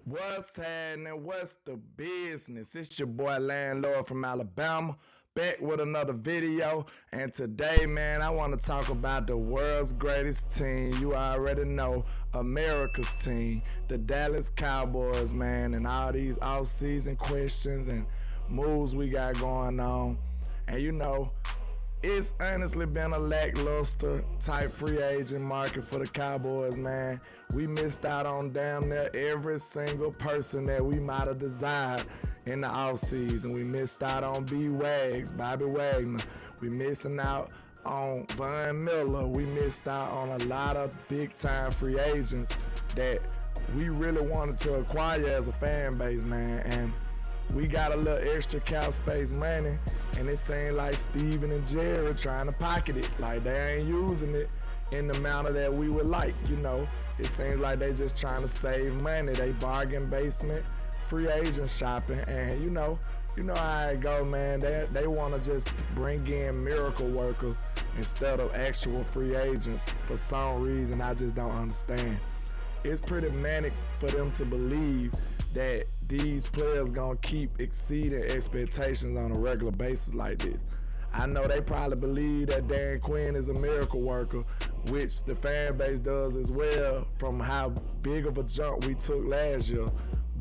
What's happening? What's the business? It's your boy Landlord from Alabama, back with another video. And today, man, I want to talk about the world's greatest team. You already know, America's team, the Dallas Cowboys, man, and all these off-season questions and moves we got going on. And it's honestly been a lackluster type free agent market for the Cowboys, man. We missed out on damn near every single person that we might have desired in the offseason. We missed out on Bobby Wagner. We missing out on Von Miller. We missed out on a lot of big time free agents that we really wanted to acquire as a fan base, man. And we got a little extra cap space money, and it seemed like Steven and Jerry trying to pocket it. Like they ain't using it in the manner that we would like, It seems like they just trying to save money. They bargain basement free agent shopping, and you know how it go, man. They want to just bring in miracle workers instead of actual free agents for some reason I just don't understand. It's pretty manic for them to believe that these players gonna keep exceeding expectations on a regular basis like this. I know they probably believe that Dan Quinn is a miracle worker, which the fan base does as well from how big of a jump we took last year.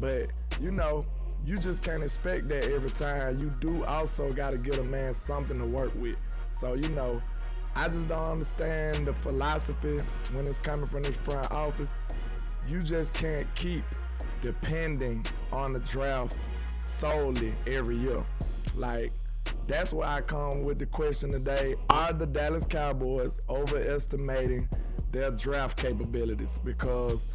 But you just can't expect that every time. You do also gotta give a man something to work with. So I just don't understand the philosophy when it's coming from this front office. You just can't keep depending on the draft solely every year. Like, that's why I come with the question today: are the Dallas Cowboys overestimating their draft capabilities? Because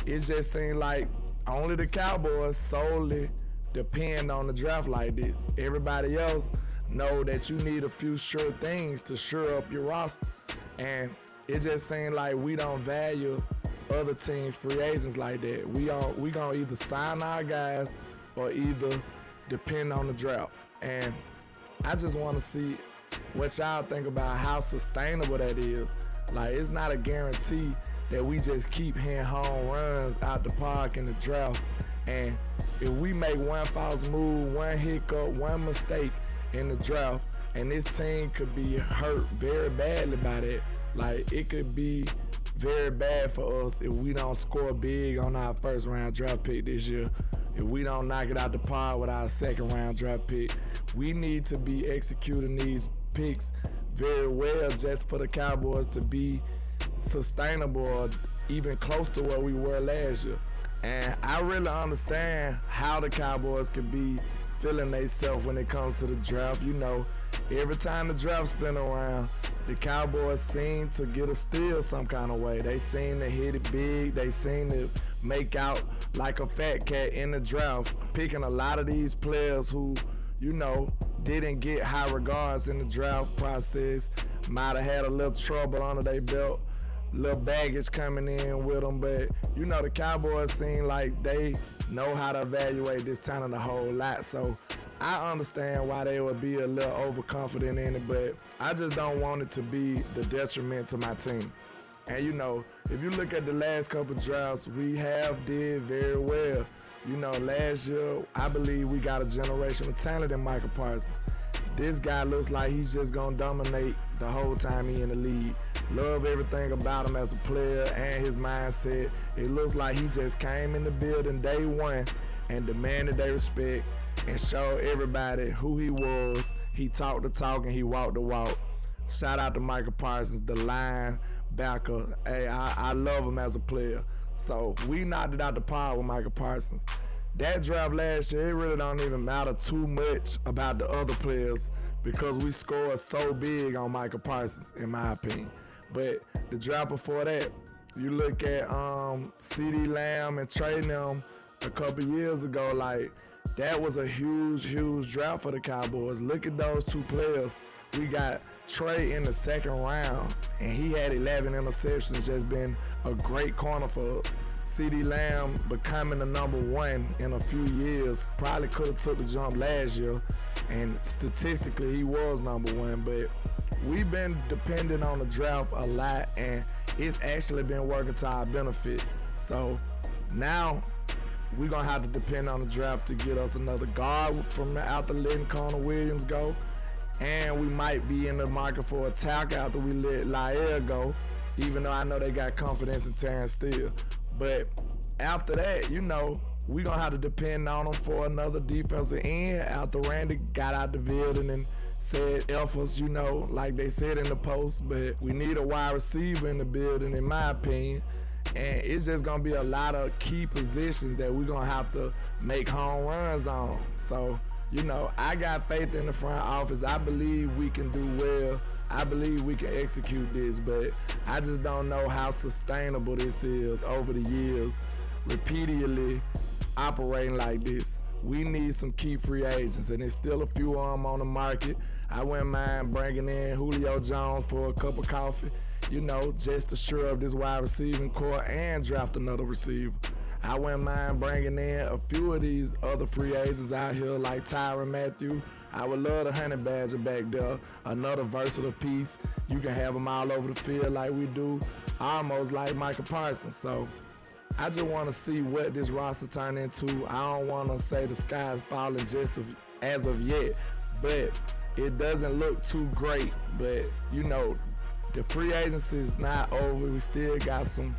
it just seems like only the Cowboys solely depend on the draft like this. Everybody else know that you need a few sure things to sure up your roster, and it just seems like we don't value other teams' free agents like that. We gonna either sign our guys or either depend on the draft. And I just want to see what y'all think about how sustainable that is. Like, it's not a guarantee that we just keep hitting home runs out the park in the draft. And if we make one false move, one hiccup, one mistake in the draft, and this team could be hurt very badly by that. Like, it could be very bad for us if we don't score big on our first round draft pick this year. If we don't knock it out the park with our second round draft pick, we need to be executing these picks very well just for the Cowboys to be sustainable or even close to where we were last year. And I really understand how the Cowboys could be feeling themselves when it comes to the draft. Every time the draft's been around, the Cowboys seem to get a steal some kind of way. They seem to hit it big. They seem to make out like a fat cat in the draft, picking a lot of these players who, didn't get high regards in the draft process, might have had a little trouble under their belt, little baggage coming in with them. But the Cowboys seem like they know how to evaluate this talent a whole lot. So I understand why they would be a little overconfident in it, but I just don't want it to be the detriment to my team. And if you look at the last couple drafts, we have did very well. Last year, I believe we got a generational talent in Micah Parsons. This guy looks like he's just gonna dominate the whole time he in the league. Love everything about him as a player and his mindset. It looks like he just came in the building day one and demanded their respect and showed everybody who he was. He talked the talk and he walked the walk. Shout out to Micah Parsons, the linebacker. Hey, I love him as a player. So we knocked it out the park with Micah Parsons. That draft last year, it really don't even matter too much about the other players because we scored so big on Micah Parsons, in my opinion. But the draft before that, you look at CeeDee Lamb and trading them a couple years ago, like, that was a huge draft for the Cowboys. Look at those two players. We got Trey in the second round, and he had 11 interceptions, just been a great corner for us. CeeDee Lamb becoming the number one in a few years, probably could have took the jump last year, and statistically he was number one, but we've been dependent on the draft a lot, and it's actually been working to our benefit. So now we're going to have to depend on the draft to get us another guard from after letting Connor Williams go. And we might be in the market for a tackle after we let Lael go, even though I know they got confidence in Terrence Steele. But after that, you know, we're going to have to depend on them for another defensive end after Randy got out the building and said F us, you know, like they said in the post. But we need a wide receiver in the building, in my opinion. And it's just going to be a lot of key positions that we're going to have to make home runs on. So, you know, I got faith in the front office. I believe we can do well. I believe we can execute this, but I just don't know how sustainable this is over the years, repeatedly operating like this. We need some key free agents, and there's still a few of them on the market. I wouldn't mind bringing in Julio Jones for a cup of coffee, you know, just to shore up this wide receiving core and draft another receiver. I wouldn't mind bringing in a few of these other free agents out here like Tyrann Mathieu. I would love the Honey Badger back there, another versatile piece. You can have them all over the field like we do, almost like Michael Parsons. So I just want to see what this roster turn into. I don't want to say the sky's falling just as of yet, but it doesn't look too great. But, you know, the free agency is not over. We still got some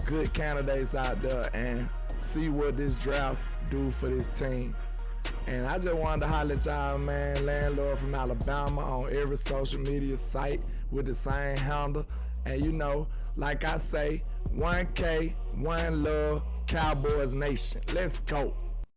good candidates out there, and see what this draft do for this team. And I just wanted to holler at y'all, man. Landlord from Alabama on every social media site with the same handle. And you know, like I say, 1K, one love, Cowboys Nation. Let's go.